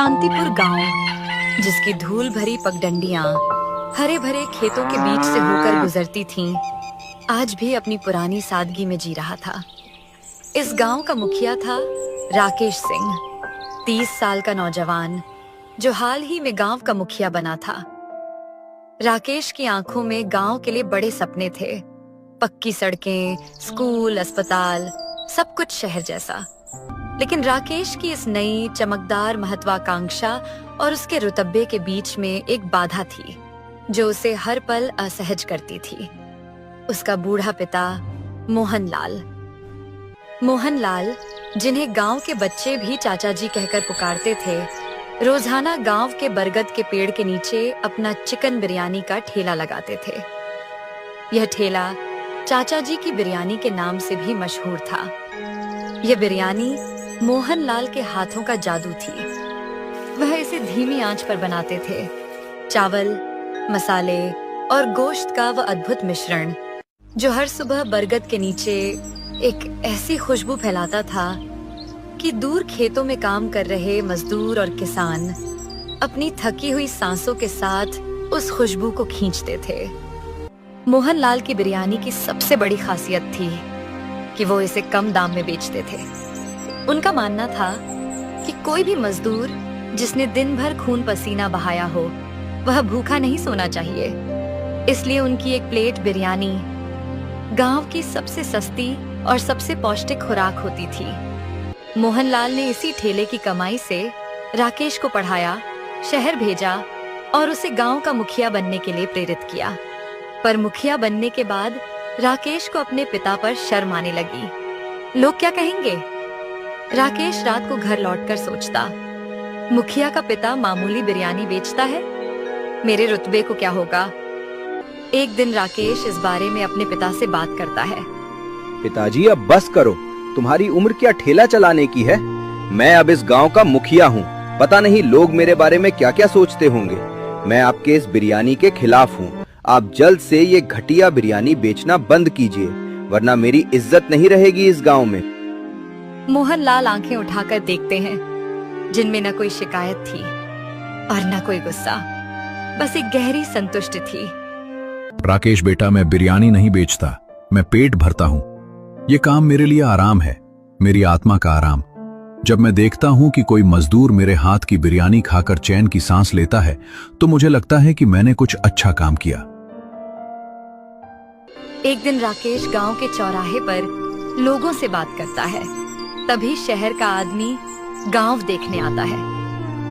शांतिपुर गांव, जिसकी धूल भरी पगडंडियां हरे भरे खेतों के बीच से होकर गुजरती थीं, आज भी अपनी पुरानी सादगी में जी रहा था। इस गांव का मुखिया था राकेश सिंह, 30 साल का नौजवान जो हाल ही में गांव का मुखिया बना था। राकेश की आंखों में गांव के लिए बड़े सपने थे। पक्की सड़कें, स्कूल, अस्पताल, सब कुछ शहर जैसा। लेकिन राकेश की इस नई चमकदार महत्वाकांक्षा और उसके रुतबे के बीच में एक बाधा थी जो उसे हर पल असहज करती थी। उसका बूढ़ा पिता मोहनलाल, जिन्हें गांव के बच्चे भी चाचा जी कहकर पुकारते थे, रोजाना गांव के बरगद के पेड़ के नीचे अपना चिकन बिरयानी का ठेला लगाते थे। यह ठेला चाचा जी की बिरयानी के नाम से भी मशहूर था। यह बिरयानी मोहनलाल के हाथों का जादू थी। वह इसे धीमी आंच पर बनाते थे। चावल, मसाले और गोश्त का वह अद्भुत मिश्रण जो हर सुबह बरगद के नीचे एक ऐसी खुशबू फैलाता था कि दूर खेतों में काम कर रहे मजदूर और किसान अपनी थकी हुई सांसों के साथ उस खुशबू को खींचते थे। मोहनलाल की बिरयानी की सबसे बड़ी खासियत थी कि वो इसे कम दाम में बेचते थे। उनका मानना था कि कोई भी मजदूर जिसने दिन भर खून पसीना बहाया हो, वह भूखा नहीं सोना चाहिए। इसलिए उनकी एक प्लेट बिरयानी गांव की सबसे सस्ती और सबसे पौष्टिक खुराक होती थी। मोहनलाल ने इसी ठेले की कमाई से राकेश को पढ़ाया, शहर भेजा और उसे गांव का मुखिया बनने के लिए प्रेरित किया। पर मुखिया बनने के बाद राकेश को अपने पिता पर शर्म आने लगी। लोग क्या कहेंगे? राकेश रात को घर लौटकर सोचता, मुखिया का पिता मामूली बिरयानी बेचता है, मेरे रुतबे को क्या होगा? एक दिन राकेश इस बारे में अपने पिता से बात करता है। पिताजी, अब बस करो, तुम्हारी उम्र क्या ठेला चलाने की है? मैं अब इस गांव का मुखिया हूँ। पता नहीं लोग मेरे बारे में क्या क्या सोचते होंगे। मैं आपके इस बिरयानी के खिलाफ हूँ। आप जल्द से ये घटिया बिरयानी बेचना बंद कीजिए, वरना मेरी इज्जत नहीं रहेगी इस गांव में। मोहनलाल आंखें उठाकर देखते हैं, जिनमें न कोई शिकायत थी और न कोई गुस्सा, बस एक गहरी संतुष्टि थी। राकेश बेटा, मैं बिरयानी नहीं बेचता, मैं पेट भरता हूँ। ये काम मेरे लिए आराम है, मेरी आत्मा का आराम। जब मैं देखता हूँ कि कोई मजदूर मेरे हाथ की बिरयानी खाकर चैन की सांस लेता है, तो मुझे लगता है कि मैंने कुछ अच्छा काम किया। एक दिन राकेश गांव के चौराहे पर लोगों से बात करता है। तभी शहर का आदमी गांव देखने आता है।